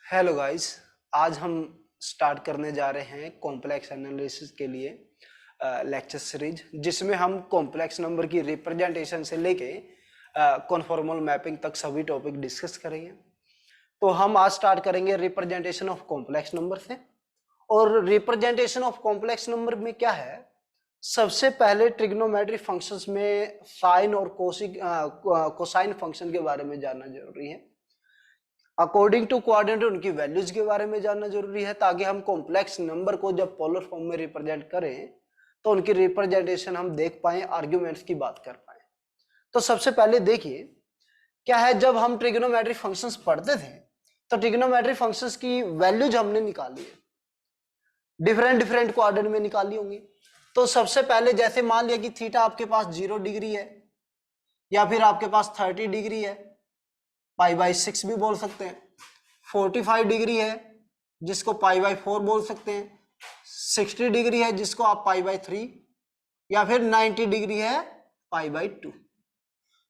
Hello guys. आज हम start करने जा रहे हैं कॉम्प्लेक्स एनालिसिस के लिए लेक्चर सीरीज, जिसमें हम कॉम्प्लेक्स नंबर की रिप्रेजेंटेशन से लेके कॉन्फॉर्मल मैपिंग तक सभी टॉपिक डिस्कस करेंगे। तो हम आज स्टार्ट करेंगे रिप्रेजेंटेशन ऑफ कॉम्प्लेक्स नंबर से। और रिप्रेजेंटेशन ऑफ कॉम्प्लेक्स नंबर में क्या है, सबसे पहले ट्रिग्नोमेट्री फंक्शंस में साइन और कोसाइन फंक्शन के बारे में जानना जरूरी है। अकॉर्डिंग टू कोऑर्डिनेट उनकी वैल्यूज के बारे में जानना जरूरी है, ताकि हम कॉम्प्लेक्स नंबर को जब पोलर फॉर्म में रिप्रेजेंट करें तो उनकी रिप्रेजेंटेशन हम देख पाए, आर्ग्यूमेंट्स की बात कर पाए। तो सबसे पहले देखिए क्या है, जब हम ट्रिग्नोमेट्री फंक्शंस पढ़ते थे तो ट्रिग्नोमेट्री फंक्शंस की वैल्यूज हमने निकाली है, डिफरेंट डिफरेंट कोऑर्डिनेट में निकाली होंगी। तो सबसे पहले जैसे मान लिया कि थीटा आपके पास 0 डिग्री है, या फिर आपके पास 30 डिग्री है, π/6 भी बोल सकते हैं, 45 डिग्री है जिसको π/4 बोल सकते हैं, 60 डिग्री है जिसको आप π/3, या फिर 90 डिग्री है π/2।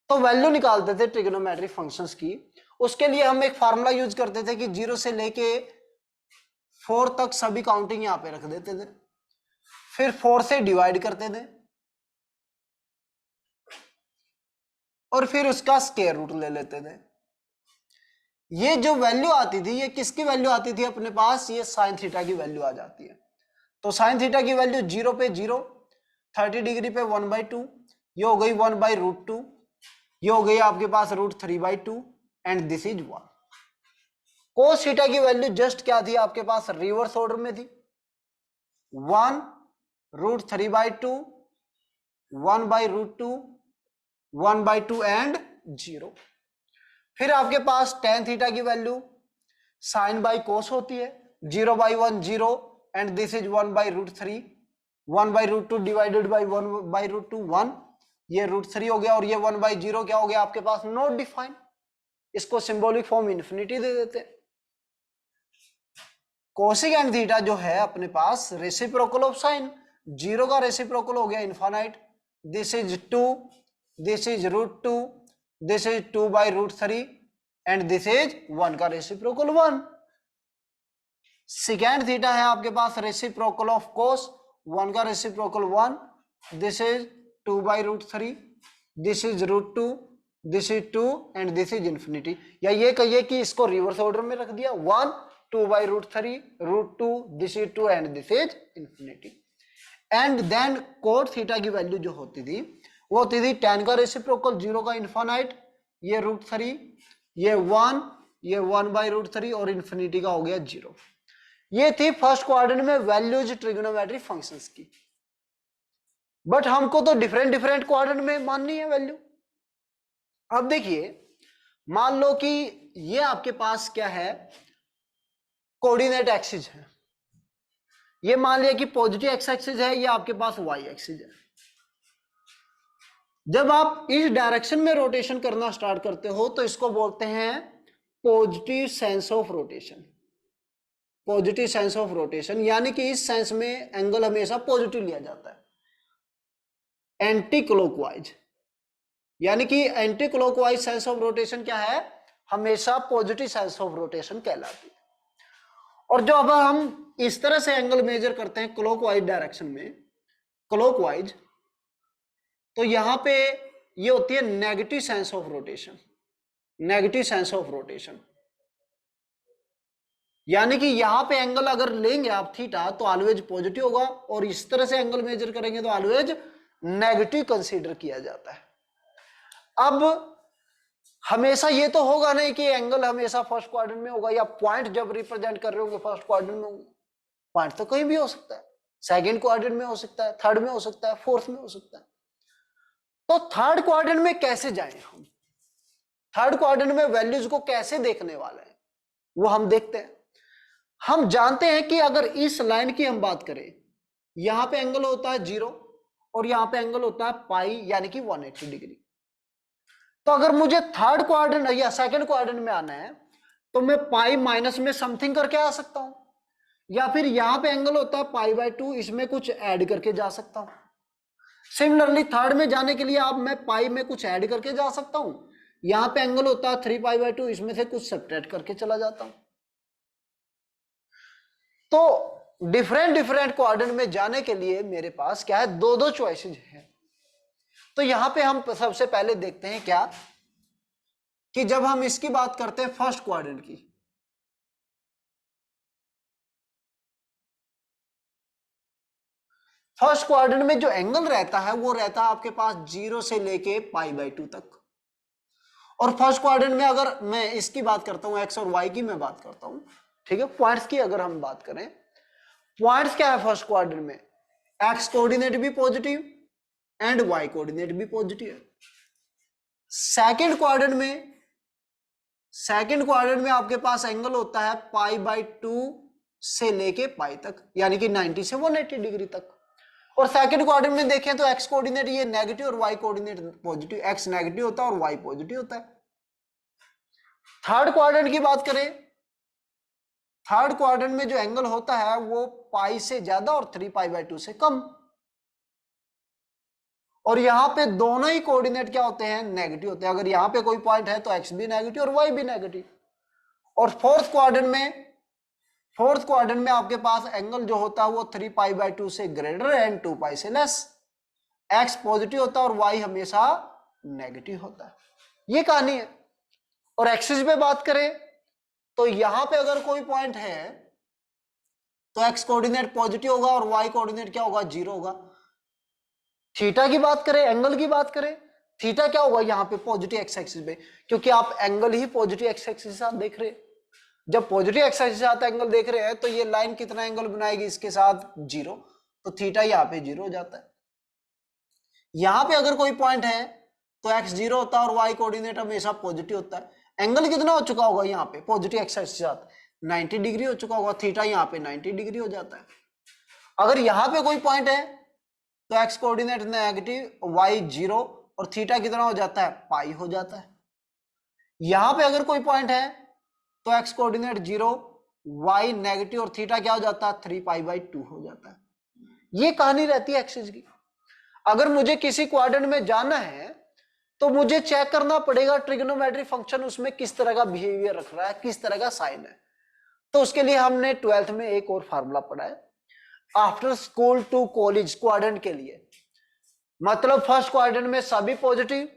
तो वैल्यू निकालते थे ट्रिग्नोमेट्री फंक्शंस की। उसके लिए हम एक फार्मूला यूज करते थे कि 0 से लेके 4 तक सभी काउंटिंग यहां पे रख देते थे, फिर 4 से डिवाइड करते थे और फिर उसका स्क्वायर रूट ले लेते थे। ये जो वैल्यू आती थी, ये किसकी वैल्यू आती थी अपने पास, ये साइन थीटा की वैल्यू आ जाती है। तो साइन थीटा की वैल्यू 0 पे 0, 30 डिग्री पे 1/2, ये हो गई 1/√2, ये हो गई आपके पास √3/2 and this is 1। Cos theta की वैल्यू जस्ट क्या थी आपके पास, रिवर्स ऑर्डर में थी, 1 √3/2, 1/√2, 1/2 एंड 0। फिर आपके पास tan थीटा की वैल्यू साइन बाई कोस होती है, 0/1 0 and this is 1/√3, 1/√2 divided by 1/√2 1, ये √3 हो गया, और ये 1/0 क्या हो गया आपके पास, नॉट डिफाइंड। इसको सिंबॉलिक फॉर्म इन्फिनिटी दे देते। कोसेकेंट थीटा जो है अपने पास रेसिप्रोकल ऑफ साइन, 0 का रेसिप्रोकल हो गया infinite, this is 2, this is √2, this is 2/√3 and this is 1 का रेसिप्रोकल 1। सेकेंड थीटा है आपके पास रेसिप्रोकल ऑफ कोस, 1 का reciprocal 1, this is 2/√3, this is √2, this is 2 and this is infinity. या ये कहिए कि इसको रिवर्स ऑर्डर में रख दिया, 1 2/√3, √2, this is 2 and this is infinity. And then cot theta की वैल्यू जो होती थी वो होती थी tan का रेसिप्रोकल, 0 का इनफाइनाइट, ये √3, ये 1, ये 1/√3 और इन्फिनिटी का हो गया 0। ये थी फर्स्ट क्वाड्रेंट में वैल्यूज ट्रिग्नोमेट्री फंक्शंस की। बट हमको तो डिफरेंट डिफरेंट क्वाड्रेंट में माननी है वैल्यू। अब देखिए, मान लो कि ये आपके पास क्या है, कोऑर्डिनेट एक्सिस है। ये मान लिया कि पॉजिटिव एक्स एक्सिस है, ये आपके पास वाई एक्सिस है। जब आप इस डायरेक्शन में रोटेशन करना स्टार्ट करते हो तो इसको बोलते हैं positive sense of rotation. Positive sense of rotation यानी कि इस सेंस में एंगल हमेशा पॉजिटिव लिया जाता है। एंटी क्लॉकवाइज यानी कि anti clockwise sense of rotation क्या है, हमेशा पॉजिटिव सेंस ऑफ रोटेशन कहलाती है। और जो अब हम इस तरह से एंगल मेजर करते हैं क्लॉकवाइज डायरेक्शन में, क्लॉकवाइज, तो यहां पे ये होती है negative sense of rotation. Negative sense of rotation यानी कि यहां पे एंगल अगर लेंगे आप थीटा तो ऑलवेज पॉजिटिव होगा, और इस तरह से एंगल मेजर करेंगे तो ऑलवेज नेगेटिव कंसीडर किया जाता है। अब हमेशा ये तो होगा नहीं कि एंगल हमेशा फर्स्ट क्वाड्रेंट में होगा, या पॉइंट जब रिप्रेजेंट कर रहे होंगे फर्स्ट क्वाड्रेंट में होंगे। पॉइंट तो कहीं भी हो सकता है, सेकंड क्वाड्रेंट में हो सकता है, थर्ड में हो सकता है, फोर्थ में हो सकता है। तो थर्ड क्वाड्रेंट में कैसे जाएं हम, थर्ड क्वाड्रेंट में वैल्यूज को कैसे देखने वाले हैं वो हम देखते हैं। हम जानते हैं कि अगर इस लाइन की हम बात करें, यहां पे एंगल होता है 0 और यहां पे एंगल होता है पाई यानी कि 180 डिग्री। तो अगर मुझे थर्ड क्वाड्रेंट या सेकंड क्वाड्रेंट में आना है तो मैं पाई माइनस में समथिंग करके आ सकता हूं, या फिर यहां पे एंगल होता है π/2, इसमें कुछ ऐड करके जा सकता हूं। सिमिलरली थर्ड में जाने के लिए आप मैं पाई में कुछ ऐड करके जा सकता हूं, यहां पे एंगल होता है 3π/2, इसमें से कुछ सब्ट्रैक्ट करके चला जाता हूं। तो डिफरेंट डिफरेंट क्वाड्रेंट में जाने के लिए मेरे पास क्या है, दो दो चॉइसेस है। तो यहां पे हम सबसे पहले देखते हैं क्या, कि जब हम इसकी बात करते हैं फर्स्ट क्वाड्रेंट की, फर्स्ट क्वाड्रेंट में जो एंगल रहता है वो रहता है आपके पास 0 से लेके π/2 तक। और फर्स्ट क्वाड्रेंट में अगर मैं इसकी बात करता हूं, एक्स और वाई की मैं बात करता हूं, ठीक है, पॉइंट्स की अगर हम बात करें, पॉइंट्स क्या है फर्स्ट क्वाड्रेंट में, एक्स कोऑर्डिनेट भी पॉजिटिव एंड वाई कोऑर्डिनेट भी पॉजिटिव है। सेकंड क्वाड्रेंट में, सेकंड क्वाड्रेंट में आपके पास एंगल होता है π/2 से लेके पाई तक, यानी कि 90 से 180 डिग्री तक। और सेकंड क्वाड्रेंट में देखें तो एक्स कोऑर्डिनेट ये नेगेटिव और y coordinate positive, x negative होता है और वाई पॉजिटिव होता है। थर्ड क्वाड्रेंट की बात करें, थर्ड क्वाड्रेंट में जो एंगल होता है वो पाई से ज्यादा और 3π/2 से कम। और यहां पे दोनों ही कोऑर्डिनेट क्या होते हैं, नेगेटिव होते हैं। अगर यहां पे कोई पॉइंट है तो एक्स भी नेगेटिव और वाई भी नेगेटिव। और फोर्थ क्वाड्रेंट में, फोर्थ क्वाड्रेंट में आपके पास एंगल जो होता है वो 3π/2 से ग्रेटर एंड 2π से लेस। एक्स पॉजिटिव होता है और वाई हमेशा नेगेटिव होता है। ये कहानी है। और एक्सिस पे बात करें तो यहां पे अगर कोई पॉइंट है तो एक्स कोऑर्डिनेट पॉजिटिव होगा और वाई कोऑर्डिनेट क्या होगा, 0 होगा। थीटा की बात करें, एंगल की बात करें, थीटा क्या होगा यहाँ पे पॉजिटिव एक्स एक्सिस पे, क्योंकि आप एंगल ही पॉजिटिव एक्स एक्सिस के साथ देख रहे हैं। जब पॉजिटिव एक्स एक्सिस के साथ एंगल देख रहे हैं तो ये लाइन कितना एंगल बनाएगी इसके साथ, 0, तो थीटा यहाँ पे 0 हो जाता है। यहां पे अगर कोई पॉइंट है तो एक्स 0 होता है और वाई कोऑर्डिनेट हमेशा पॉजिटिव होता है। एंगल कितना हो चुका होगा यहाँ पे पॉजिटिव एक्स एक्सिस के साथ, 90 डिग्री हो चुका होगा, थीटा यहाँ पे 90 डिग्री हो जाता है। अगर यहाँ पे कोई पॉइंट है तो एक्स कोऑर्डिनेट नेगेटिव, वाई 0 और थीटा कितना हो जाता है, पाई हो जाता है। यहां पे अगर कोई पॉइंट है तो एक्स कोऑर्डिनेट 0, वाई नेगेटिव और थीटा क्या हो जाता है, 3π/2 हो जाता है। ये कहानी रहती है एक्सिस की। अगर मुझे किसी क्वाड्रेंट में जाना है तो मुझे चेक करना पड़ेगा ट्रिग्नोमेट्री फंक्शन उसमें किस तरह का बिहेवियर रख रहा है, किस तरह का साइन है। तो उसके लिए हमने 12th में एक और फार्मूला पढ़ा है, after school to college quadrant के लिए। मतलब फर्स्ट क्वाड्रेंट में सभी पॉजिटिव,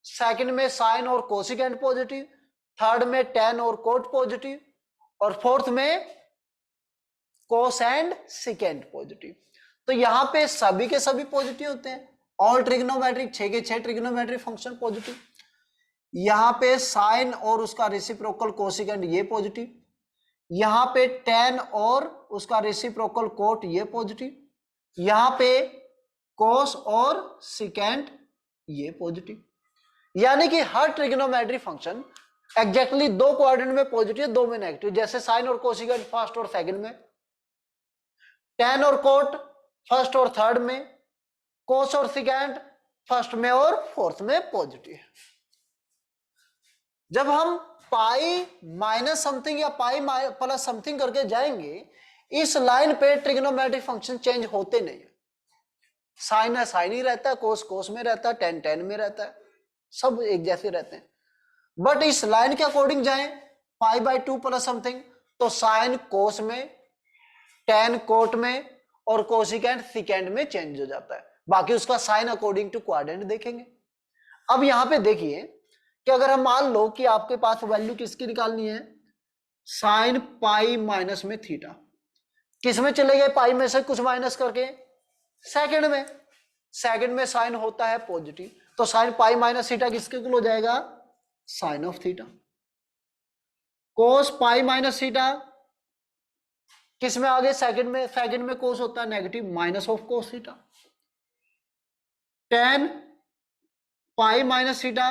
सेकंड में साइन और कोसिकेंट पॉजिटिव, थर्ड में टेन और कोट पॉजिटिव, और फोर्थ में कोस एंड सिकेंट पॉजिटिव। तो यहां पे सभी के सभी पॉजिटिव होते हैं, ऑल ट्रिग्नोमेट्रिक 6 के 6 ट्रिग्नोमेट्रिक फंक्शन पॉजिटिव। यहां पे साइन और उसका रेसिप्रोकल कोसिकेंट ये पॉजिटिव, यहां पे टेन और उसका रेसिप्रोकल कोट ये पॉजिटिव, यहां पे कोस और सिकेंट ये पॉजिटिव। यानी कि हर ट्रिग्नोमेट्री फंक्शन एग्जैक्टली दो क्वाड्रेंट में पॉजिटिव, दो में नेगेटिव। जैसे साइन और कोसिकेंट फर्स्ट और सेकंड में, टेन और कोट फर्स्ट और थर्ड में, कोस और सिकेंट फर्स्ट में और फोर्थ में पॉजिटिव। जब हम पाई माइनस समथिंग या पाई प्लस समथिंग करके जाएंगे, इस लाइन पे ट्रिग्नोमेट्रिक फंक्शन चेंज होते नहीं है। साइन है साइन ही रहता है, कोस कोस में रहता है, टेन टेन में रहता है, सब एक जैसे रहते हैं। बट इस लाइन के अकॉर्डिंग जाएं π/2 प्लस समथिंग, तो साइन कोस में, टेन कोट में और कोसिकेंट सिकेंड में चेंज हो जाता है। बाकी उसका साइन अकॉर्डिंग टू क्वाड्रेंट देखेंगे। अब यहां पे देखिए कि अगर हम मान लो कि आपके पास वैल्यू किसकी निकालनी है, साइन पाई माइनस में थीटा, किस में चले गए, पाई में से कुछ माइनस करके सेकंड में, सेकंड में साइन होता है पॉजिटिव, तो साइन पाई माइनस थीटा किसके इक्वल हो जाएगा, sine of theta. Cos pi minus theta किस में आगे, सेकंड में, सेकंड में कोस होता है negative, minus of cos theta. Ten pi minus theta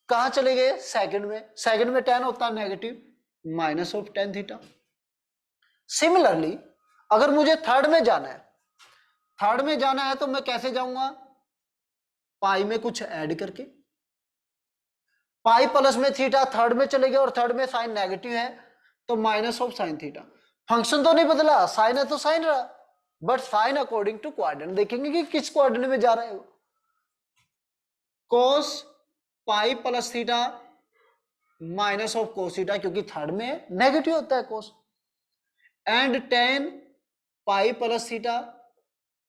कहां चले गए, सेकंड में, सेकंड में टेन होता है negative, minus of tan theta. Similarly अगर मुझे थर्ड में जाना है, थर्ड में जाना है तो मैं कैसे जाऊंगा, पाई में कुछ ऐड करके, पाई प्लस में थीटा थर्ड में चले गए और थर्ड में साइन नेगेटिव है तो minus of sine theta. Function तो नहीं बदला, साइन है तो साइन रहा, but sine according to quadrant देखेंगे कि किस क्वाड्रेंट में जा रहा है वो। Cos pi plus theta minus of cos theta, क्योंकि थर्ड में नेगेटिव होता है cos. And tan pi plus theta,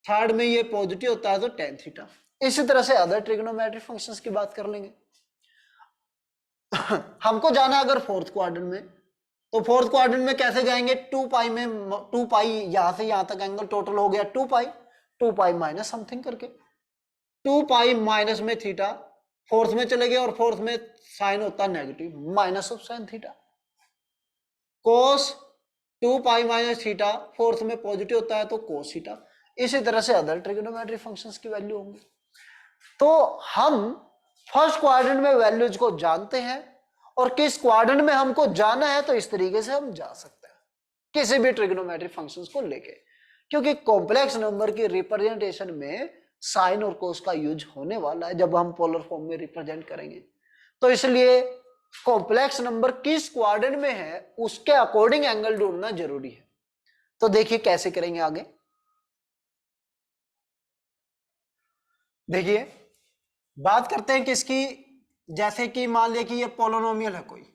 third में ये पॉजिटिव होता है तो टेन थीटा। इसी तरह से अदर ट्रिग्नोमेट्रिक फंक्शंस की बात कर लेंगे। हमको जाना अगर फोर्थ क्वाड्रेंट में, तो फोर्थ क्वाड्रेंट में कैसे जाएंगे, 2 पाई में 2 पाई यहां से यहां तक एंगल टोटल हो गया 2 पाई माइनस समथिंग करके 2 पाई माइनस में थीटा, फोर्थ में चले गए और फोर्थ में साइन होता है negative minus of sine theta, cos 2 pi minus theta, fourth में पॉजिटिव होता है तो कोस थीटा। इसी तरह से अदर ट्रिग्नोमेट्रिक फंक्शंस की वैल्यू होंगी। तो हम फर्स्ट क्वाड्रेंट में वैल्यूज को जानते हैं और किस क्वाड्रेंट में हमको जाना है तो इस तरीके से हम जा सकते हैं किसी भी ट्रिग्नोमेट्रिक फंक्शंस को लेके, क्योंकि कॉम्प्लेक्स नंबर की रिप्रेजेंटेशन में साइन और कोस का यूज होने वाला है जब हम पोलर फॉर्म में रिप्रेजेंट करेंगे। तो इसलिए कॉम्प्लेक्स नंबर किस क्वाड्रेंट में है उसके अकॉर्डिंग एंगल ढूंढना जरूरी है। तो देखिए कैसे करेंगे आगे। देखिए बात करते हैं किसकी, जैसे कि मान लिया कि ये पोलिनोमियल है कोई,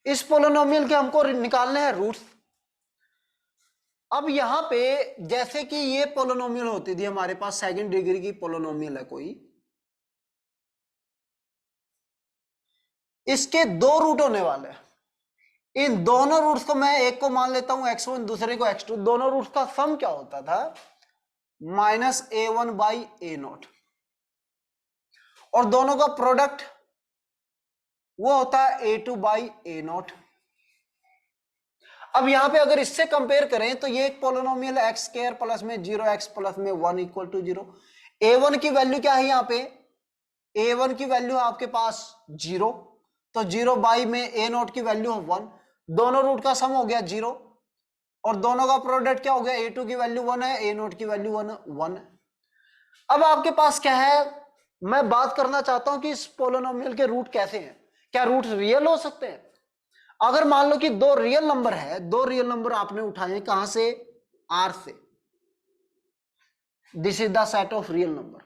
इस पोलिनोमियल के हमको निकालने हैं रूट्स। अब यहां पे जैसे कि ये पोलिनोमियल होती थी हमारे पास, सेकंड डिग्री की पोलिनोमियल है कोई, इसके दो रूट होने वाले हैं। इन दोनों रूट्स को मैं एक को मान लेता हूं x1, दूसरे को x2, दोनों रूट्स का सम क्या होता था, -a1 बाई a0, और दोनों का प्रोडक्ट वो होता है a2 बाई a0। अब यहां पे अगर इससे कंपेयर करें तो ये एक पोलिनोमियल है x² प्लस में 0x प्लस में 1 इक्वल टू 0। a1 की वैल्यू क्या है यहां पे, a1 की वैल्यू आपके पास 0, तो 0 बाई में a0 की वैल्यू 1, दोनों रूट का सम हो गया 0, और दोनों का प्रोडक्ट क्या हो गया, a2 की वैल्यू 1 है, a0 की वैल्यू 1 है। अब आपके पास क्या है, मैं बात करना चाहता हूं कि इस पोलिनोमियल के रूट कैसे हैं, क्या रूट रियल हो सकते हैं। अगर मान लो कि दो रियल नंबर है, दो रियल नंबर आपने उठाए कहां से, R से, this is the set of real number.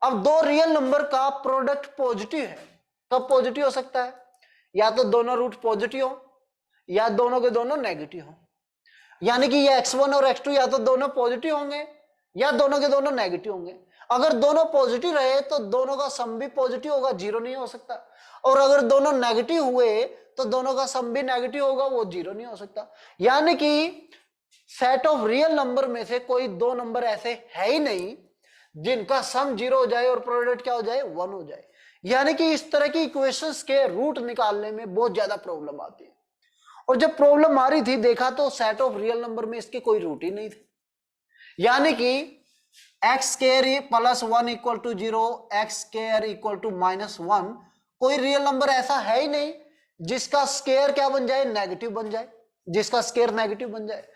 अब दो रियल नंबर का प्रोडक्ट पॉजिटिव है, कब पॉजिटिव हो सकता है, या तो दोनों रूट पॉजिटिव हो या दोनों के दोनों नेगेटिव हो, यानी कि ये x1 और x2 या तो दोनों पॉजिटिव होंगे या दोनों के दोनों नेगेटिव होंगे। अगर दोनों पॉजिटिव रहे तो दोनों का सम भी पॉजिटिव होगा, जीरो नहीं हो सकता, और अगर दोनों नेगेटिव हुए तो दोनों का सम भी नेगेटिव होगा, वो जीरो नहीं हो सकता। यानी कि सेट ऑफ रियल नंबर में से कोई दो नंबर ऐसे है ही नहीं जिनका सम जीरो हो जाए और प्रोडक्ट क्या हो जाए, 1 हो जाए। यानी कि इस तरह की इक्वेशंस के रूट निकालने में बहुत ज्यादा प्रॉब्लम आती है, और जब प्रॉब्लम आ रही थी देखा तो सेट ऑफ रियल नंबर में इसके कोई रूट ही नहीं थे। यानी कि x² plus 1 equal to 0, x² equal to -1, कोई रियल नंबर ऐसा है ही नहीं जिसका स्केयर क्या बन जाए, नेगेटिव बन जाए, जिसका स्केयर नेगेटिव बन जाए।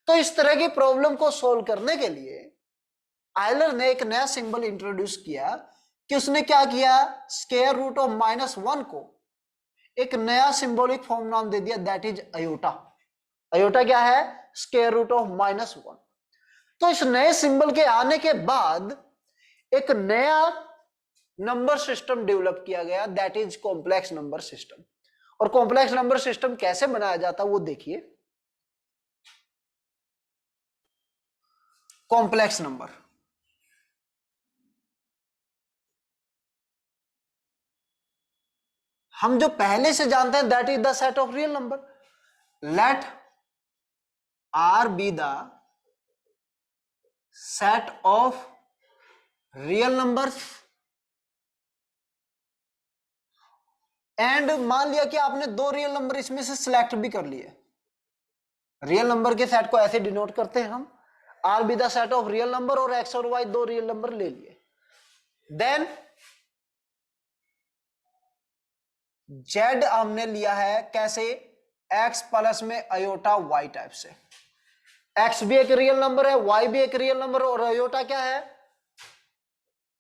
तो इस तरह की प्रॉब्लम को सोल्व करने के लिए आयलर ने एक नया सिंबल इंट्रोड्यूस किया कि उसने क्या किया, स्केयर रूट ऑफ -1 को एक नया सिंबॉलिक फॉर्म नाम दे दिया, दैट इज अयोटा। अयोटा क्या है, स्क्वायर रूट ऑफ -1। तो इस नए सिंबल के आने के बाद एक नया नंबर सिस्टम डेवलप किया गया, that is complex number system. और कॉम्प्लेक्स नंबर सिस्टम कैसे बनाया जाता है वो देखिए। कॉम्प्लेक्स नंबर, हम जो पहले से जानते हैं that is the set of real number. Let R be the set of real numbers, and मान लिया कि आपने दो रियल नंबर इसमें से सिलेक्ट भी कर लिए। रियल नंबर के सेट को ऐसे डिनोट करते हैं हम, R be the set of real number, और x और y दो रियल नंबर ले लिए। देन Z हमने लिया है कैसे, x प्लस में अयोटा y टाइप से। x भी एक रियल नंबर है, y भी एक रियल नंबर, और अयोटा क्या है,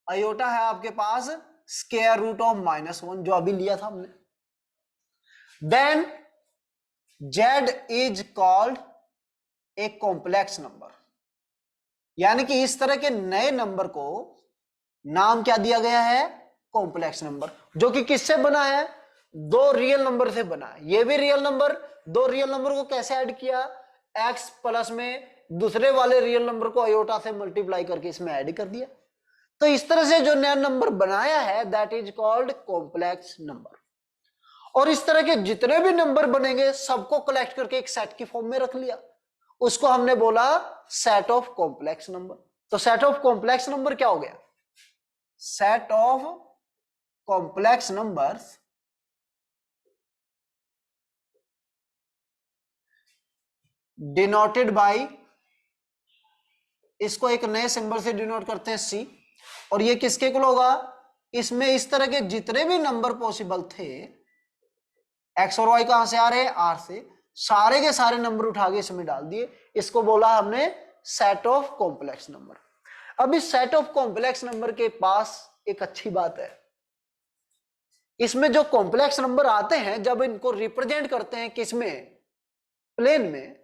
अयोटा है आपके पास स्क्वायर रूट ऑफ -1 जो अभी लिया था हमने। Then z is called a complex number, यानी कि इस तरह के नए नंबर को नाम क्या दिया गया है, कॉम्प्लेक्स नंबर, जो कि किससे बना है, दो रियल नंबर से बना, ये भी रियल नंबर, दो रियल नंबर को कैसे ऐड किया, x प्लस में दूसरे वाले रियल नंबर को आयोटा से मल्टीप्लाई करके इसमें ऐड कर दिया। तो इस तरह से जो नया नंबर बनाया है that is called complex number. और इस तरह के जितने भी नंबर बनेंगे सबको कलेक्ट करके एक सेट की फॉर्म में रख लिया, उसको हमने बोला सेट ऑफ कॉम्प्लेक्स नंबर। तो सेट ऑफ कॉम्प्लेक्स नंबर क्या हो गया, set of complex numbers denoted by, इसको एक नए सिंबल से डिनोट करते हैं सी, और ये किसके इक्वल होगा, इसमें इस तरह के जितने भी नंबर पॉसिबल थे, एक्स और वाई कहां से आ रहे हैं, आर से, सारे के सारे नंबर उठा के इसमें डाल दिए, इसको बोला हमने सेट ऑफ कॉम्प्लेक्स नंबर। अब इस सेट ऑफ कॉम्प्लेक्स नंबर के पास एक अच्छी बात है, इसमें जो कॉम्प्लेक्स नंबर आते हैं जब इनको रिप्रेजेंट करते हैं किसमें, प्लेन में,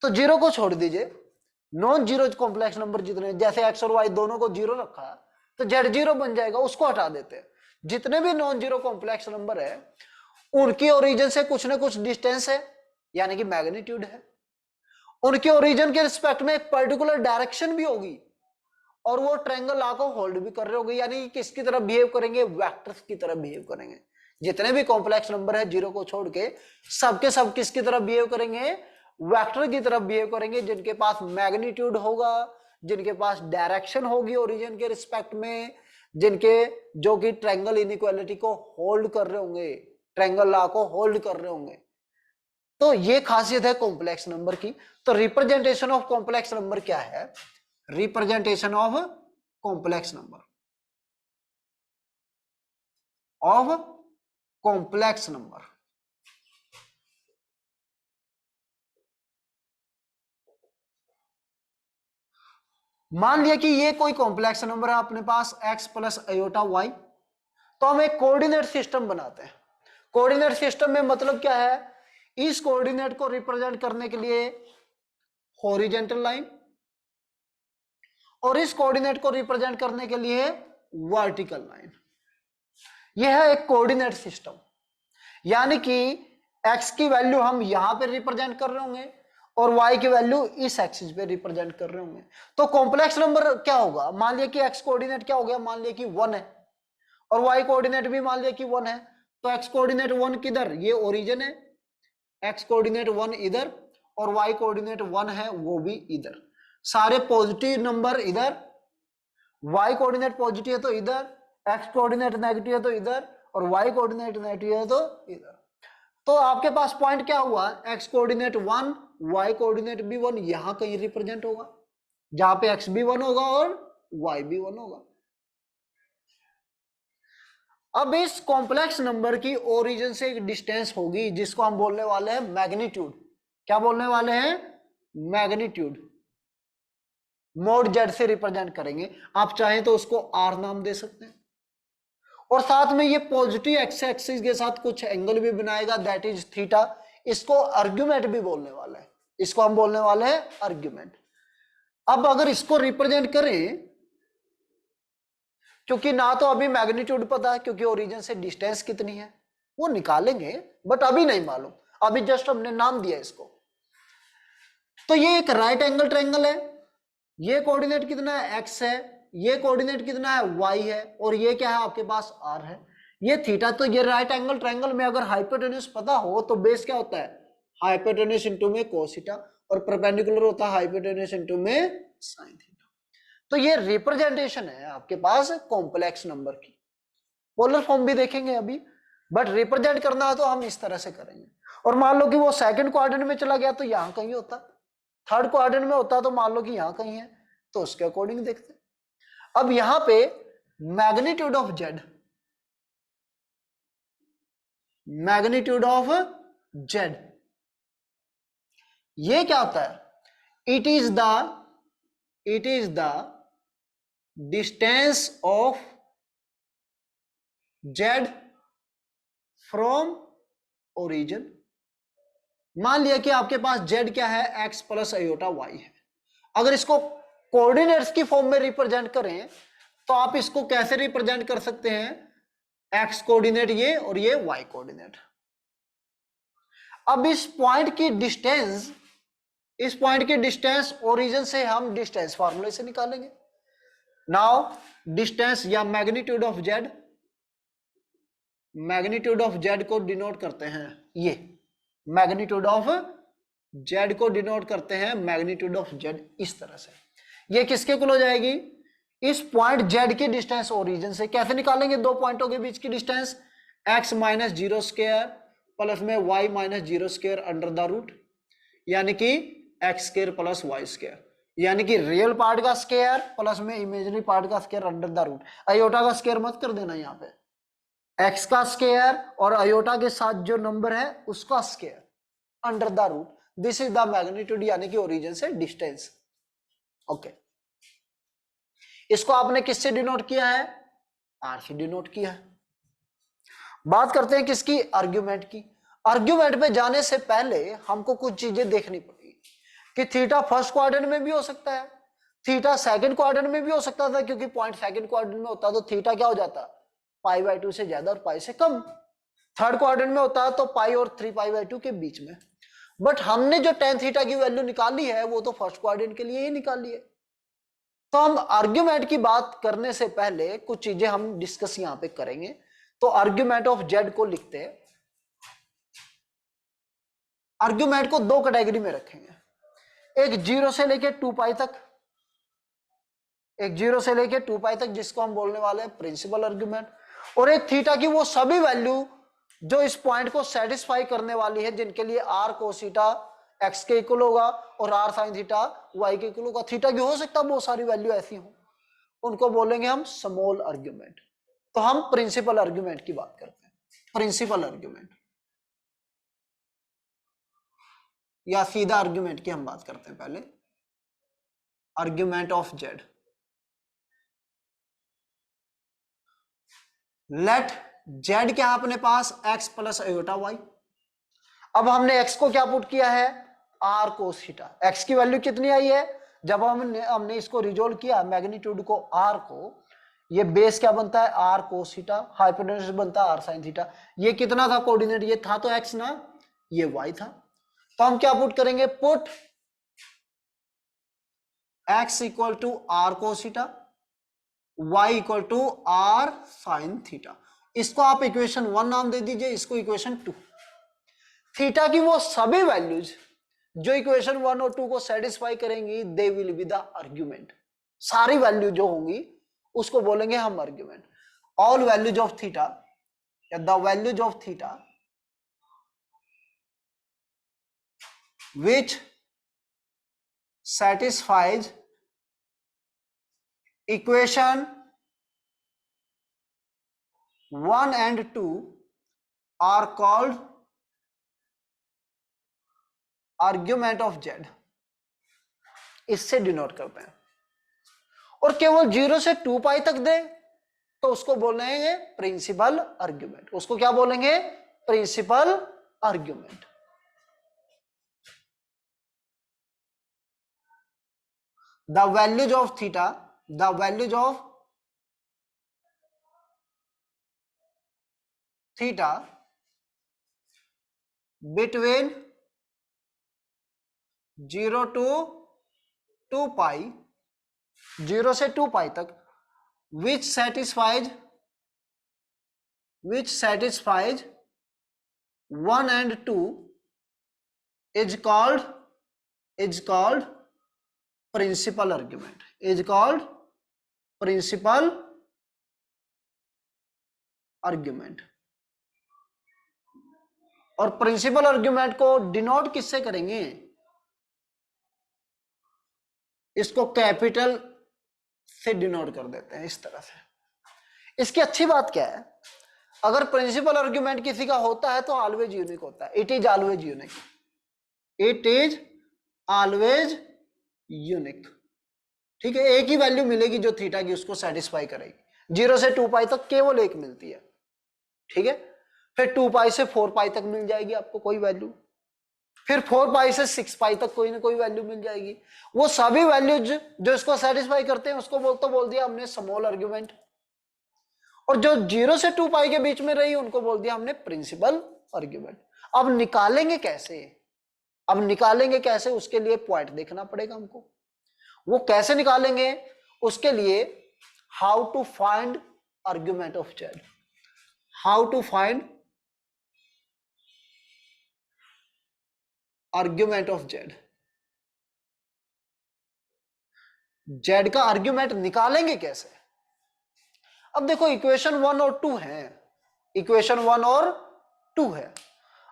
तो जीरो को छोड़ दीजिए, नॉन जीरो कॉम्प्लेक्स नंबर जितने, जैसे एक्स और वाई दोनों को जीरो रखा तो जेड जीरो बन जाएगा, उसको हटा देते हैं। जितने भी नॉन जीरो कॉम्प्लेक्स नंबर है उनकी ओरिजिन से कुछ ना कुछ डिस्टेंस है, यानी कि मैग्नीट्यूड है, उनके ओरिजिन के रिस्पेक्ट में एक पर्टिकुलर डायरेक्शन भी होगी, और वो ट्रायंगल ला को होल्ड भी कर रहे होंगे, यानी कि किसकी तरह बिहेव करेंगे, वेक्टर्स की तरह बिहेव करेंगे। जितने भी कॉम्प्लेक्स नंबर है जीरो को छोड़ के सबके सब किसकी तरह बिहेव करेंगे, वेक्टर की तरफ बिहेव करेंगे, जिनके पास मैग्नीट्यूड होगा, जिनके पास डायरेक्शन होगी ओरिजिन के रिस्पेक्ट में, जिनके जो कि ट्रायंगल इनइक्वालिटी को होल्ड कर रहे होंगे, ट्रायंगल लॉ को होल्ड कर रहे होंगे। तो ये खासियत है कॉम्प्लेक्स नंबर की। तो रिप्रेजेंटेशन ऑफ कॉम्प्लेक्स नंबर क्या है, representation of complex number, of complex number, मान लिया कि ये कोई कॉम्प्लेक्स नंबर है अपने पास x प्लस आयोटा y, तो हम एक कोऑर्डिनेट सिस्टम बनाते हैं। कोऑर्डिनेट सिस्टम में मतलब क्या है, इस कोऑर्डिनेट को रिप्रेजेंट करने के लिए हॉरिजॉन्टल लाइन, और इस कोऑर्डिनेट को रिप्रेजेंट करने के लिए वर्टिकल लाइन। यह है एक कोऑर्डिनेट सिस्टम, यानी कि x की वैल्यू हम यहां पे रिप्रेजेंट कर रहे होंगे और y की वैल्यू इस एक्सिस पे रिप्रेजेंट कर रहे होंगे। तो कॉम्प्लेक्स नंबर क्या होगा, मान लिया कि x कोऑर्डिनेट क्या हो गया, मान लिया कि 1 है, और y कोऑर्डिनेट भी मान लिया कि 1 है, तो x कोऑर्डिनेट 1 किधर, ये ओरिजिन है, x कोऑर्डिनेट 1 इधर, और y कोऑर्डिनेट 1 है वो भी इधर, सारे पॉजिटिव नंबर इधर, y कोऑर्डिनेट पॉजिटिव है तो इधर, x कोऑर्डिनेट नेगेटिव है तो इधर, और y कोऑर्डिनेट नेगेटिव है तो इधर। तो आपके पास पॉइंट क्या हुआ, x कोऑर्डिनेट 1, y कोऑर्डिनेट भी 1, यहां कहीं रिप्रेजेंट होगा, जहां पे x भी 1 होगा और y भी 1 होगा। अब इस कॉम्प्लेक्स नंबर की ओरिजिन से एक डिस्टेंस होगी जिसको हम बोलने वाले हैं मैग्नीट्यूड। क्या बोलने वाले हैं, मैग्नीट्यूड, मोड जेड से रिप्रेजेंट करेंगे, आप चाहें तो उसको आर नाम दे सकते हैं, और साथ में ये पॉजिटिव एक्स एक्सिस के साथ कुछ एंगल भी बनाएगा दैट इज थीटा, इसको आर्ग्यूमेंट भी बोलने वाला है, इसको हम बोलने वाले हैं आर्ग्यूमेंट। अब अगर इसको रिप्रेजेंट करें, क्योंकि ना तो अभी मैग्नीट्यूड पता है क्योंकि ओरिजिन से डिस्टेंस कितनी है वो निकालेंगे, बट अभी नहीं मालूम, अभी जस्ट हमने नाम दिया इसको। तो ये एक राइट एंगल ट्रायंगल है, ये कोऑर्डिनेट कितना है x है, ये कोऑर्डिनेट कितना है y है, और ये क्या है आपके पास r है, ये थीटा। तो ये राइट एंगल ट्रायंगल में अगर हाइपोटेन्यूज पता हो तो बेस क्या होता है, हाइपोटेन्यूज इनटू में cos थीटा, और परपेंडिकुलर होता है हाइपोटेन्यूज इनटू में sin थीटा। तो ये रिप्रेजेंटेशन है आपके पास कॉम्प्लेक्स नंबर की। पोलर फॉर्म भी देखेंगे अभी, बट रिप्रेजेंट करना है तो हम इस तरह से करेंगे। और मान लो कि वो सेकंड क्वाड्रेंट में चला गया तो यहां कहीं होता, थर्ड क्वाड्रेंट में होता तो मान लो कि यहां कहीं है, तो उसके अकॉर्डिंग देखते हैं। अब यहां पे magnitude of Z, magnitude of z ये क्या होता है, it is the distance of Z from origin. मान लिया कि आपके पास जेड क्या है, एक्स प्लस आयोटा वाई है। अगर इसको कोऑर्डिनेट्स की फॉर्म में रिप्रेजेंट करें तो आप इसको कैसे रिप्रेजेंट कर सकते हैं, एक्स कोऑर्डिनेट ये और ये वाई कोऑर्डिनेट। अब इस पॉइंट की डिस्टेंस ओरिजिन से हम डिस्टेंस फार्मूले से निकालेंगे। नाउ डिस्टेंस या मैग्नीट्यूड ऑफ जेड को डिनोट करते हैं, ये मैग्नीट्यूड ऑफ जेड को डिनोट करते हैं मैग्नीट्यूड ऑफ जेड इस तरह से। ये किसके इक्वल हो जाएगी? इस पॉइंट जेड की डिस्टेंस ओरिजिन से। कैसे निकालेंगे दो पॉइंटों के बीच की distance? X minus zero square plus में y minus zero square under the root, यानी कि x square plus y square, यानी कि रियल पार्ट का स्क्वायर प्लस में इमेजिनरी पार्ट का square under the root. Iota का स्क्वायर मत कर देना यहाँ पे, एक्स का स्क्वायर और अयोटा के साथ जो नंबर है उसका square under the root. This is the magnitude, यानी कि ओरिजिन से डिस्टेंस। ओके, इसको आपने किससे डिनोट किया है? आर से डिनोट किया है। बात करते हैं किसकी? आर्ग्यूमेंट की। आर्ग्यूमेंट पे जाने से पहले हमको कुछ चीजें देखनी पड़ेगी कि थीटा फर्स्ट क्वाड्रेंट में भी हो सकता है, थीटा सेकंड क्वाड्रेंट में भी हो सकता था, क्योंकि पॉइंट सेकंड क्वाड्रेंट में होता तो थीटा क्या हो जाता? पाई बाय 2 से ज्यादा और पाई से कम। थर्ड क्वाड्रेंट में होता है तो पाई और 3 पाई बाय 2 के बीच में। बट हमने जो tan थीटा की वैल्यू निकाली है वो तो फर्स्ट क्वाड्रेंट के लिए ही निकाली है। तो हम आर्ग्यूमेंट की बात करने से पहले कुछ चीजें हम डिस्कस यहां पे करेंगे। तो आर्ग्यूमेंट ऑफ जेड को लिखते हैं, आर्ग्यूमेंट को दो कैटेगरी में रखेंगे, एक 0 से लेके 2 पाई तक, एक 0 से लेके 2 पाई तक जिसको हम बोलने वाले हैं प्रिंसिपल आर्ग्यूमेंट, और एक थीटा की वो सभी वैल्यू जो इस पॉइंट को सेटिस्फाई करने वाली है, जिनके लिए आर कोस थीटा एक्स के इक्वल होगा और आर साइन थीटा वाई के इक्वल होगा। थीटा की हो सकता है बहुत सारी वैल्यू ऐसी हो, उनको बोलेंगे हम स्मॉल आर्ग्यूमेंट। तो हम प्रिंसिपल आर्ग्यूमेंट की बात करते हैं। प्रिंसिपल आर्ग्यूमेंट या सीधा आर्ग्यूमेंट की हम बात करते हैं पहले। Argument of z, let z क्या अपने पास x प्लस अयोटा वाई। अब हमने x को क्या पुट किया है? R cos theta. x की वैल्यू कितनी आई है? जब हमने इसको रिजोल्व किया मैग्नीट्यूड को r को, ये बेस क्या बनता है? आर कोस थीटा, हाइपोटेन्यूस बनता है आर साइन थीटा। ये कितना था कोऑर्डिनेट? ये था तो x ना, ये y था। तो हम क्या पुट करेंगे? Put x equal to r cos theta, y equal to r sine theta. इसको आप इक्वेशन 1 नाम दे दीजिए, इसको इक्वेशन 2। थीटा की वो सभी वैल्यूज जो इक्वेशन 1 और 2 को सेटिस्फाई करेंगी, they will be the argument. सारी वैल्यू जो होंगी उसको बोलेंगे हम argument. All values of theta या the values of theta which satisfies equation 1 and 2 are called argument of z। इससे डिनोट करते हैं। और केवल 0 से 2 पाई तक दे तो उसको बोलेंगे प्रिंसिपल आर्ग्यूमेंट। उसको क्या बोलेंगे? Principal argument. The values of theta, the values of theta between 0 to 2 pi, 0 से 2 pi तक, which satisfies 1 and 2 is called principal argument, is called principal argument. और प्रिंसिपल आर्ग्यूमेंट को डिनोट किससे करेंगे? इसको कैपिटल से डिनोट कर देते हैं इस तरह से। इसकी अच्छी बात क्या है? अगर प्रिंसिपल आर्ग्यूमेंट किसी का होता है तो ऑलवेज यूनिक होता है। It is always unique, it is always unique. ठीक है, एक ही वैल्यू मिलेगी जो थीटा की उसको सेटिस्फाई करेगी। 0 से 2 पाई तक केवल एक मिलती है। ठीक है, फिर 2 पाई से 4 पाई तक मिल जाएगी आपको कोई वैल्यू, फिर 4 पाई से 6 पाई तक कोई ना कोई वैल्यू मिल जाएगी। वो सभी वैल्यूज जो इसको सेटिस्फाई करते हैं उसको बोल दिया हमने स्मॉल आर्ग्यूमेंट। और जो 0 से 2 पाई के बीच में रही उनको बोल दिया हमने प्रिंसिपल आर्ग्यूमेंट। अब निकालेंगे कैसे? अब निकालेंगे कैसे, उसके लिए पॉइंट देखना पड़ेगा हमको। वो कैसे निकालेंगे उसके लिए how to find argument of z, how to find argument of z. Z का आर्ग्यूमेंट निकालेंगे कैसे? अब देखो इक्वेशन 1 और 2 है, इक्वेशन 1 और 2 है।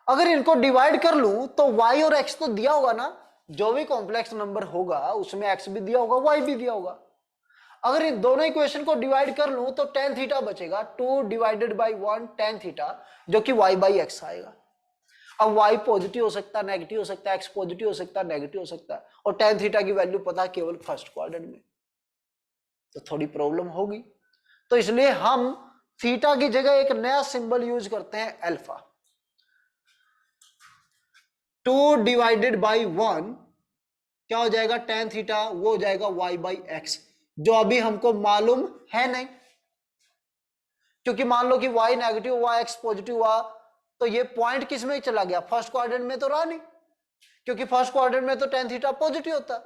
अगर इनको डिवाइड कर लूं तो y और x तो दिया होगा ना, जो भी कॉम्प्लेक्स नंबर होगा उसमें x भी दिया होगा y भी दिया होगा। अगर इन दोनों इक्वेशन को डिवाइड कर लूं तो tan थीटा बचेगा, 2 डिवाइडेड बाई 1 tan थीटा, जो कि y बाई एक्स आएगा। अब y पॉजिटिव हो सकता है, नेगेटिव हो सकता है, x पॉजिटिव हो सकता है, नेगेटिव हो सकता है, और tan थीटा की वैल्यू पता है केवल फर्स्ट क्वाड्रेंट में, तो थोड़ी प्रॉब्लम होगी। तो इसलिए हम थीटा की जगह एक नया सिंबल यूज करते हैं अल्फा। 2 डिवाइडेड बाई 1 क्या हो जाएगा, tan थीटा, वो हो जाएगा y बाई एक्स, जो अभी हमको मालूम है नहीं, क्योंकि मान लो कि y नेगेटिव हुआ, x पॉजिटिव हुआ, तो ये पॉइंट किस में चला गया, फर्स्ट क्वाड्रेंट में तो रहा नहीं, क्योंकि फर्स्ट क्वाड्रेंट में तो tan थीटा पॉजिटिव होता।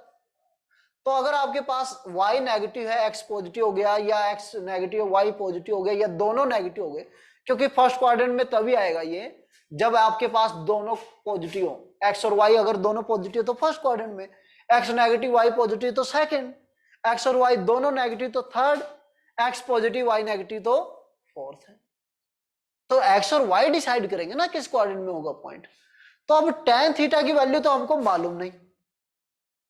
तो अगर आपके पास y नेगेटिव है, x पॉजिटिव हो गया, या x नेगेटिव y पॉजिटिव हो गया, या दोनों नेगेटिव हो गए, क्योंकि फर्स्ट क्वाड्रेंट में तभी आएगा ये जब आपके पास दोनों पॉजिटिव हो, x और y अगर दोनों पॉजिटिव तो फर्स्ट क्वाड्रेंट में, x नेगेटिव y पॉजिटिव तो सेकंड, x और y दोनों नेगेटिव तो third, x positive y negative तो फोर्थ है। तो x और y डिसाइड करेंगे ना किस क्वाड्रेंट में होगा पॉइंट। तो अब tan थीटा की वैल्यू तो हमको मालूम नहीं,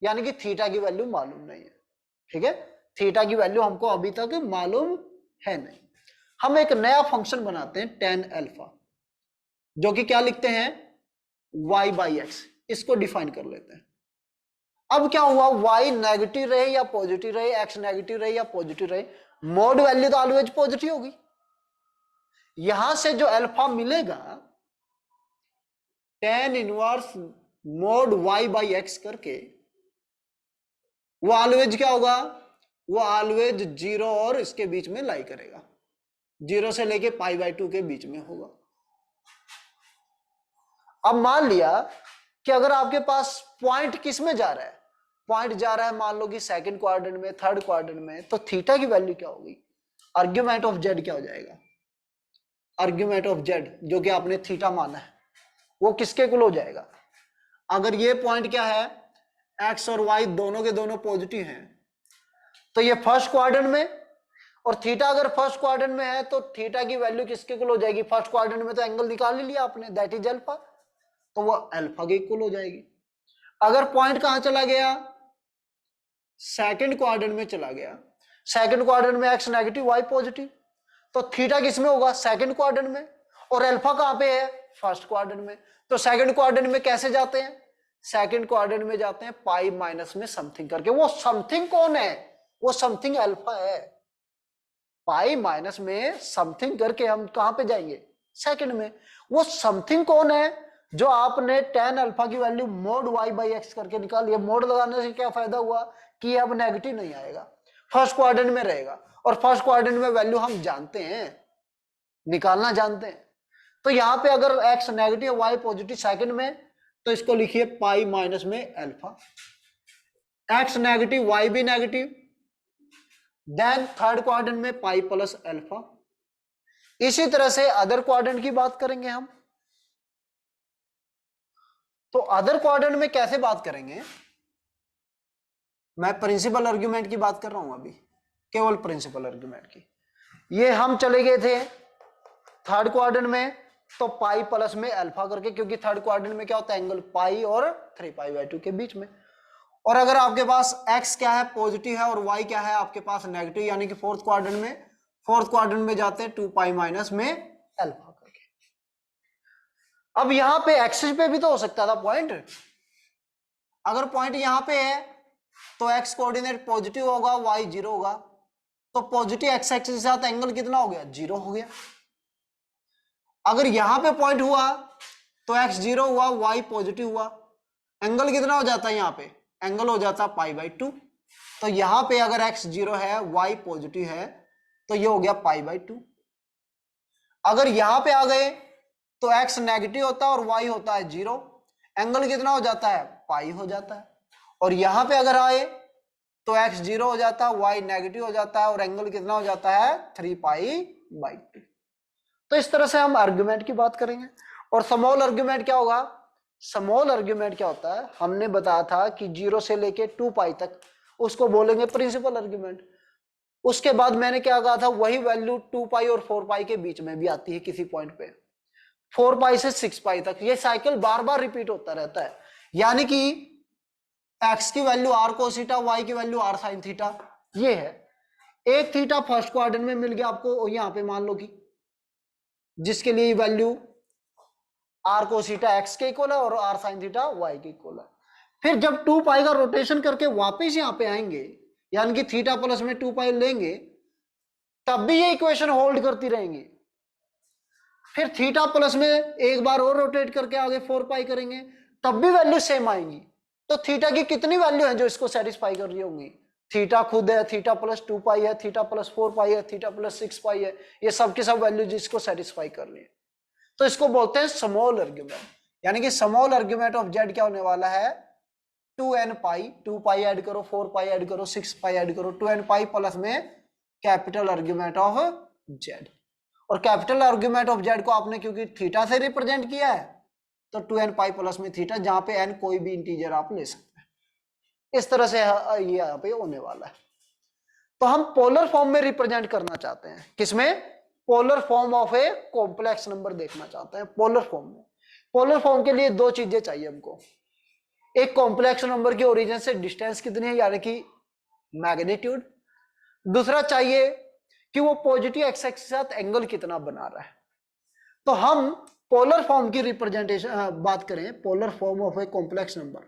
यानी कि थीटा की वैल्यू मालूम नहीं है, ठीक है, थीटा की वैल्यू हमको अभी तक मालूम है नहीं। हम एक नया फंक्शन बनाते हैं tan अल्फा, जो कि क्या लिखते हैं, y बाई एक्स, इसको डिफाइन कर लेते हैं। अब क्या हुआ, y नेगेटिव रहे या पॉजिटिव रहे, x नेगेटिव रहे या पॉजिटिव रहे, मोड वैल्यू तो ऑलवेज पॉजिटिव होगी। यहां से जो अल्फा मिलेगा tan inverse mode y by x करके, वो ऑलवेज क्या होगा, वो ऑलवेज 0 और इसके बीच में लाई करेगा, 0 से लेके पाई बाई 2 के बीच में होगा। अब मान लिया कि अगर आपके पास पॉइंट किस में जा रहा है, पॉइंट जा रहा है मान लो कि सेकंड क्वाड्रेंट में, थर्ड क्वाड्रेंट में, तो थीटा की वैल्यू क्या होगी, आर्ग्यूमेंट ऑफ जेड क्या हो जाएगा, आर्ग्यूमेंट ऑफ जेड जो कि आपने थीटा माना है वो किसके इक्वल हो जाएगा। अगर ये पॉइंट क्या है, एक्स और वाई दोनों के दोनों पॉजिटिव हैं, तो ये फर्स्ट क्वाड्रेंट में, और थीटा अगर फर्स्ट क्वाड्रेंट में है तो थीटा की वैल्यू किसके इक्वल हो जाएगी, फर्स्ट क्वाड्रेंट में तो एंगल निकाल ही लिया आपने, दैट इज अल्फा, तो वो अल्फा के इक्वल हो जाएगी। अगर पॉइंट कहां चला गया, सेकंड क्वाड्रेंट में चला गया, सेकंड क्वाड्रेंट में एक्स नेगेटिव वाई पॉजिटिव, तो थीटा किसमें होगा, सेकंड क्वाड्रेंट में, और अल्फा कहां पे है, फर्स्ट क्वाड्रेंट में। तो सेकंड क्वाड्रेंट में कैसे जाते हैं, सेकंड क्वाड्रेंट में जाते हैं पाई माइनस में समथिंग करके। वो समथिंग कौन है, वो समथिंग अल्फा है। पाई माइनस में समथिंग करके हम कहां पे जाएंगे, सेकंड में। वो समथिंग कौन है, जो आपने tan अल्फा की value mode y by x करके निकाली है। मोड लगाने से क्या फायदा हुआ कि ये अब नेगेटिव नहीं आएगा, फर्स्ट क्वाड्रेंट में रहेगा, और फर्स्ट क्वाड्रेंट में वैल्यू हम जानते हैं, निकालना जानते हैं। तो यहां पे अगर x negative y positive second में, तो इसको लिखिए पाई माइनस में अल्फा, x नेगेटिव y भी नेगेटिव, देन थर्ड क्वाड्रेंट में पाई प्लस अल्फा। इसी तरह से अदर क्वाड्रेंट की बात करेंगे हम। तो अदर क्वाड्रेंट में कैसे बात करेंगे, मैं प्रिंसिपल आर्ग्यूमेंट की बात कर रहा हूं अभी, केवल प्रिंसिपल आर्ग्यूमेंट की। ये हम चले गए थे थर्ड क्वाड्रेंट में, तो पाई प्लस में अल्फा करके, क्योंकि थर्ड क्वाड्रेंट में क्या होता है, एंगल पाई और 3 पाई बाई 2 के बीच में। और अगर आपके पास x क्या है, पॉजिटिव है, और y क्या है आपके पास नेगेटिव, यानी कि फोर्थ क्वाड्रेंट में, फोर्थ क्वाड्रेंट में जाते हैं 2 पाई माइनस में अल्फा करके। अब यहां पे एक्सिस पे भी तो हो सकता था पॉइंट, अगर पॉइंट यहां पे है तो x कोऑर्डिनेट पॉजिटिव होगा, y 0 होगा, तो पॉजिटिव x एक्सिस के साथ एंगल कितना हो गया, 0 हो गया। अगर यहां पे पॉइंट हुआ तो x 0 हुआ, y पॉजिटिव हुआ, एंगल कितना हो जाता है, यहां पे एंगल हो जाता पाई बाई 2। तो यहां पे अगर x 0 है, y पॉजिटिव है, तो ये हो गया पाई बाई 2। अगर यहां पे आ गए तो x नेगेटिव होता है और y होता है 0, एंगल कितना हो जाता है, पाई हो जाता है। और यहां पे अगर आए तो x 0 हो जाता है, y नेगेटिव हो जाता है और एंगल कितना हो जाता है, 3 पाई बाई 2। तो इस तरह से हम आर्गुमेंट की बात करेंगे। और स्मॉल आर्गुमेंट क्या होगा, स्मॉल आर्गुमेंट क्या होता है, हमने बताया था कि 0 से लेके 2 पाई तक उसको बोलेंगे प्रिंसिपल आर्गुमेंट। उसके बाद मैंने क्या कहा था, वही वैल्यू 2 पाई और 4 पाई के बीच में भी आती है किसी पॉइंट पे, 4 पाई से 6 पाई तक। ये साइकिल बार बार रिपीट होता रहता है। यानी कि x की value r cos theta, y की वैल्यू r sin थीटा। ये है एक थीटा फर्स्ट क्वाड्रेंट में मिल गया आपको, यहां पे मान लो कि जिसके लिए value r cos theta x के इक्वल है और r sin थीटा y के इक्वल है। फिर जब 2 पाई का रोटेशन करके वापस यहां पे आएंगे, यानी कि थीटा प्लस में 2 पाई लेंगे, तब भी ये इक्वेशन होल्ड करती रहेंगी। फिर थीटा प्लस में एक बार और रोटेट करके आगे 4 पाई करेंगे, तब भी वैल्यू सेम आएंगी। तो थीटा की कितनी वैल्यू है जो इसको सेटिस्फाई कर रही होंगी, थीटा खुद है, थीटा प्लस 2 पाई है, थीटा प्लस 4 पाई है, थीटा प्लस 6 पाई है, ये सब के सब वैल्यू जिसको सेटिस्फाई कर रही है। तो इसको बोलते हैं स्मॉल आर्गुमेंट। यानी कि स्मॉल आर्गुमेंट ऑफ जेड क्या होने वाला है, 2n पाई, 2 पाई ऐड करो, 4 पाई ऐड करो, 6 पाई ऐड करो, 2n पाई प्लस में कैपिटल आर्गुमेंट ऑफ जेड। और कैपिटल आर्गुमेंट ऑफ जेड को आपने क्योंकि थीटा से रिप्रेजेंट किया है, तो 2n पाई प्लस में थीटा, जहां पे n कोई भी इंटीजर आप ले सकते हैं। इस तरह से ये यहाँ पे होने वाला है। तो हम पोलर फॉर्म में रिप्रेजेंट करना चाहते हैं, किसमें, polar form of a complex number देखना चाहते हैं पोलर फॉर्म में। पोलर फॉर्म के लिए दो चीजें चाहिए हमको, एक कॉम्प्लेक्स नंबर के ओरिजिन से डिस्टेंस कितनी है, यानी कि मैग्नीट्यूड। दूसरा चाहिए कि वो पॉजिटिव एक्स एक्सिस के साथ एंगल कितना बना रहा है। तो हम पोलर फॉर्म की रिप्रेजेंटेशन बात करें, polar form of a complex number,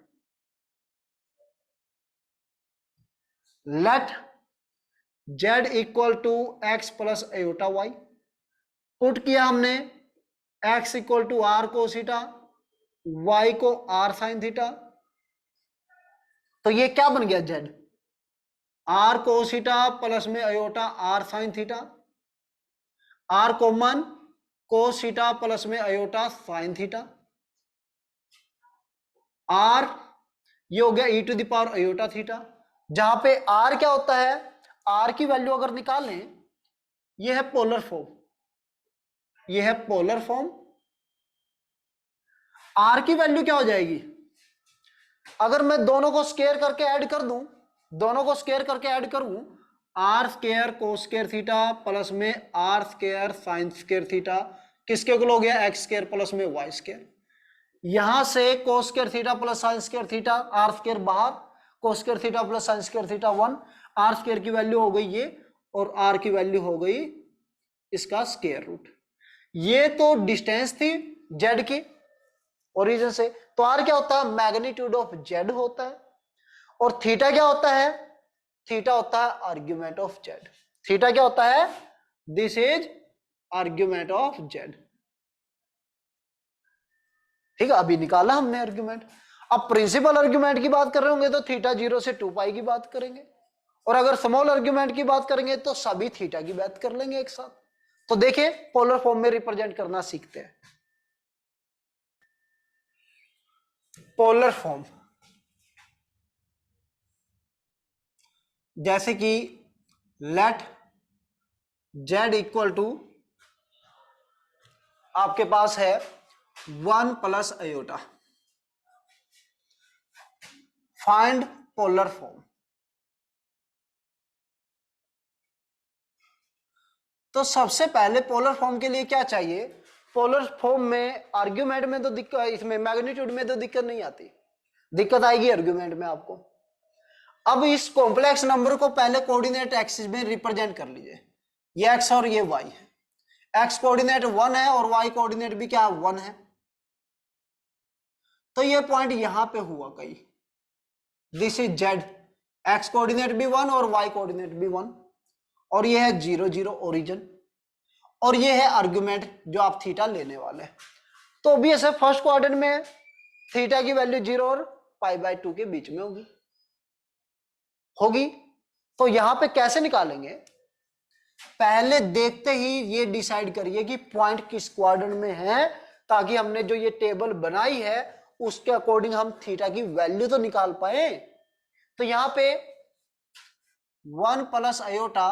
let z equal to x plus iota y. Put किया हमने x equal to r cos theta, y को r साइन थीटा। तो ये क्या बन गया, z r cos theta plus में iota r sine theta, r common cos theta plus में अयोटा साइन थीटा, r ये हो गया e to the power iota theta. जहां पे r क्या होता है, r की वैल्यू अगर निकालें, ये है पोलर फॉर्म, ये है पोलर फॉर्म। r की वैल्यू क्या हो जाएगी, अगर मैं दोनों को स्क्वायर करके ऐड कर दूं, दोनों को स्क्वायर करके ऐड करूं, r square cos square theta plus में r square sine square theta, किसके इक्वल हो गया, एक्स स्क्वायर प्लस में वाई स्क्वायर। यहां से cos square theta plus sine square theta, r square बाहर, cos square theta plus sine square theta 1, r square की value हो गई ये, और आर की वैल्यू हो गई इसका स्क्वायर रूट। ये तो डिस्टेंस थी जेड की ओरिजिन से। तो आर क्या होता है, मैग्नीट्यूड ऑफ जेड होता है। और थीटा क्या होता है, थीटा होता है आर्ग्यूमेंट ऑफ जेड। थीटा क्या होता है, this is argument of Z. ठीक है, अभी निकाला हमने आर्ग्यूमेंट। अब प्रिंसिपल आर्ग्यूमेंट की बात कर रहे होंगे तो थीटा 0 से 2 पाई की बात करेंगे, और अगर स्मॉल आर्ग्यूमेंट की बात करेंगे तो सभी थीटा की बात कर लेंगे एक साथ। तो देखिए पोलर फॉर्म में रिप्रेजेंट करना सीखते हैं। पोलर फॉर्म जैसे कि लेट z इक्वल टू आपके पास है 1 plus iota, find polar form. तो सबसे पहले पोलर फॉर्म के लिए क्या चाहिए, पोलर फॉर्म में आर्ग्यूमेंट में तो दिक्कत, इसमें मैग्नीट्यूड में तो दिक्कत नहीं आती, दिक्कत आएगी आर्ग्यूमेंट में आपको। अब इस कॉम्प्लेक्स नंबर को पहले कोऑर्डिनेट एक्सिस में रिप्रेजेंट कर लीजिए, ये x और ये y है। x कोऑर्डिनेट 1 है और y कोऑर्डिनेट भी क्या 1 है। तो ये पॉइंट यहां पे हुआ कहीं, this is z, x coordinate भी 1 और y कोऑर्डिनेट भी 1, और ये है 0 0 ओरिजिन, और ये है आर्गुमेंट जो आप थीटा लेने वाले हैं। तो भी ऐसे फर्स्ट क्वाड्रेंट में थीटा की वैल्यू 0 और π/2 के बीच में होगी। तो यहां पे कैसे निकालेंगे, पहले देखते ही ये डिसाइड करिए कि पॉइंट किस क्वाड्रेंट में है, ताकि हमने जो ये टेबल बनाई है उसके अकॉर्डिंग हम थीटा की वैल्यू तो निकाल पाए। तो यहां पे 1 plus iota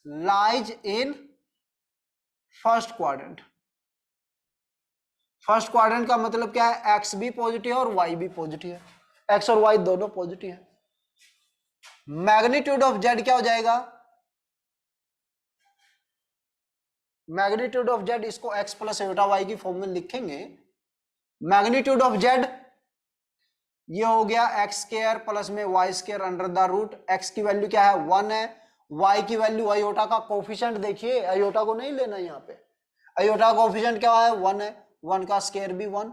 lies in first quadrant. First quadrant का मतलब क्या है, एक्स भी पॉजिटिव है और वाई भी पॉजिटिव है, एक्स और वाई दोनों पॉजिटिव है। मैग्नीट्यूड ऑफ जेड क्या हो जाएगा, मैग्नीट्यूड ऑफ जेड, इसको एक्स प्लस आयोटा वाई की फॉर्म में लिखेंगे। मैग्नीट्यूड ऑफ जेड ये हो गया एक्स स्क्वायर प्लस में y square under the root, x की वैल्यू क्या है 1 है, वाई की वैल्यू, आयोटा का कोफिशिएंट देखिए, आयोटा को नहीं लेना यहाँ पे, आयोटा का कोफिशिएंट क्या है 1 है, 1 का स्क्वायर भी 1,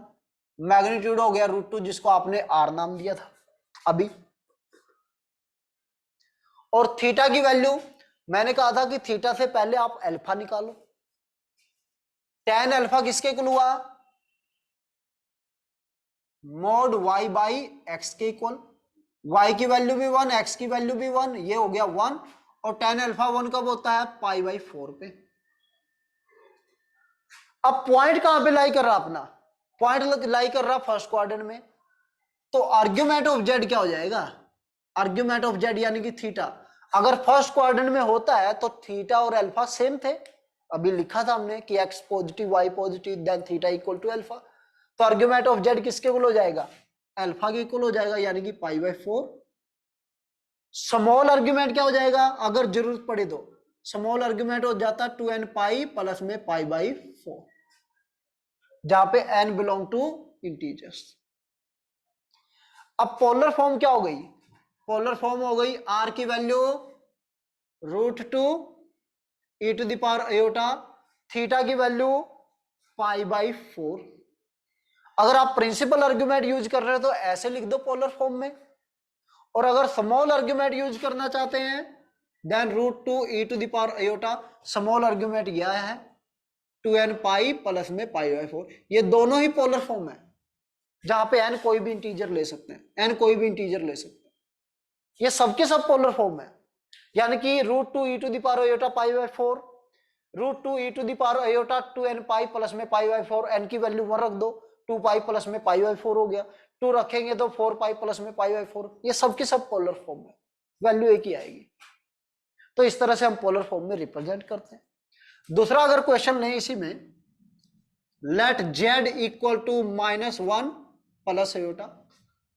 मैग्नीट्यूड हो गया √2 जिसको आपने आर नाम दिया था अभी। और थीटा की वैल्यू मैंने कहा था कि थीटा से पहले आप अल्फा निकालो, tan अल्फा किसके इक्वल हुआ, मोड y बाई एक्स के इक्वल, y की वैल्यू भी 1, x की वैल्यू भी 1, ये हो गया 1, और tan अल्फा 1 कब होता है, π/4 पे। अब पॉइंट कहां पे लाई कर रहा, अपना पॉइंट लाई कर रहा फर्स्ट क्वाड्रेंट में, तो आर्ग्यूमेंट ऑफ जेड क्या हो जाएगा, आर्ग्यूमेंट ऑफ जेड यानी कि थीटा, अगर फर्स्ट क्वाड्रेंट में होता है तो थीटा और अल्फा सेम थे, अभी लिखा था हमने कि x positive y positive then theta equal to alpha, तो आर्ग्यूमेंट ऑफ जेड किसके इक्वल हो जाएगा, अल्फा के इक्वल हो जाएगा, यानी कि π/4। स्मॉल आर्ग्यूमेंट क्या हो जाएगा, अगर जरूरत पड़े तो स्मॉल आर्ग्यूमेंट हो जाता 2n पाई प्लस में π/4, जहां पे n बिलोंग टू इंटीजर्स। अब पोलर फॉर्म क्या हो गई, पोलर फॉर्म हो गई r की value √2 e to the power iota, theta की वैल्यू π/4। अगर आप प्रिंसिपल आर्ग्यूमेंट यूज कर रहे हो तो ऐसे लिख दो पोलर फॉर्म में, और अगर स्मॉल आर्ग्यूमेंट यूज करना चाहते हैं then √2 e to the power iota, small argument यह है 2n पाई प्लस में π/4, ये दोनों ही पोलर फॉर्म है, जहां पे n कोई भी इंटीजर ले सकते हैं, n कोई भी इंटीजर ले सकते हैं, ये सबके सब पोलर फॉर्म है, यानी कि √2 e to the power iota π/4, √2 e to the power iota 2n pi plus में π/4, n की वैल्यू 1 रख दो, 2 पाई प्लस में π/4 हो गया, 2 रखेंगे तो 4 पाई प्लस में π/4, ये सबके सब पोलर फॉर्म है, वैल्यू एक ही आएगी। तो इस तरह से हम पोलर फॉर्म में रिप्रेजेंट करते हैं। दूसरा अगर क्वेश्चन लें इसी में, let z equal to -1 plus iota,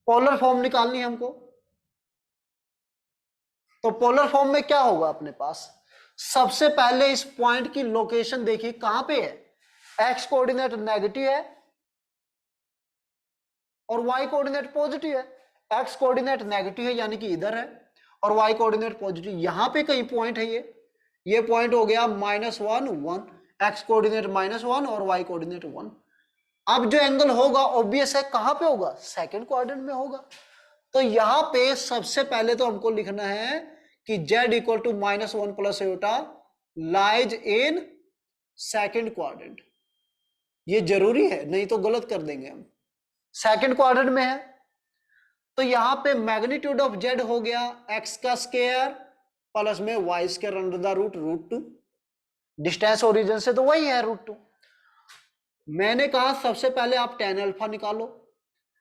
polar form निकालनी है हमको, तो पोलर फॉर्म में क्या होगा अपने पास, सबसे पहले इस पॉइंट की लोकेशन देखिए कहां पे है, x कोऑर्डिनेट नेगेटिव है और y कोऑर्डिनेट पॉजिटिव है, x कोऑर्डिनेट नेगेटिव है यानी कि इधर है, और y कोऑर्डिनेट पॉजिटिव, यहां पे कहीं पॉइंट है, ये पॉइंट हो गया -1 1, x कोऑर्डिनेट -1 और y कोऑर्डिनेट 1। अब जो एंगल होगा ऑब्वियस है कहां पे होगा, सेकंड क्वाड्रेंट में होगा, तो यहां पे सबसे पहले तो हमको लिखना है कि z equal to -1 plus iota lies in second quadrant, ये जरूरी है नहीं तो गलत कर देंगे हम, सेकंड क्वाड्रेंट में है, तो यहां पे मैग्नीट्यूड ऑफ जेड हो गया x का स्क्वायर प्लस में y square under the root √2, distance origin से तो वही है √2। मैंने कहा सबसे पहले आप tan अल्फा निकालो,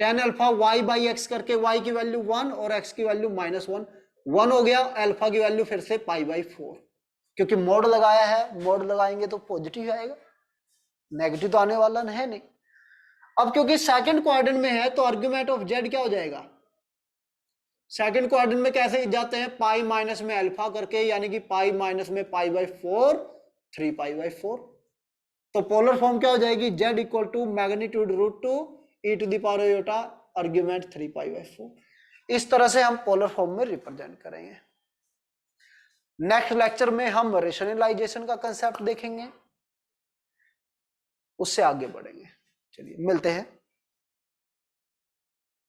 tan alpha y by x करके y की वैल्यू 1 और x की वैल्यू -1, 1 हो गया, अल्फा की वैल्यू फिर से π/4, क्योंकि मोड लगाया है, मोड लगाएंगे तो पॉजिटिव आएगा, नेगेटिव तो आने वाला है नहीं। अब क्योंकि सेकंड क्वाड्रेंट में है तो आर्ग्यूमेंट ऑफ जेड क्या हो जाएगा, सेकंड क्वाड्रेंट में कैसे जाते हैं, पाई माइनस में अल्फा करके, यानी कि पाई माइनस में π/4 3π/4, तो पोलर फॉर्म क्या हो जाएगी, z equal to magnitude √2 e to the power iota argument 3π/4। इस तरह से हम पोलर फॉर्म में रिप्रेजेंट करेंगे। नेक्स्ट लेक्चर में हम रेशनलाइजेशन का कंसेप्ट देखेंगे, उससे आगे बढ़ेंगे। चलिए मिलते हैं।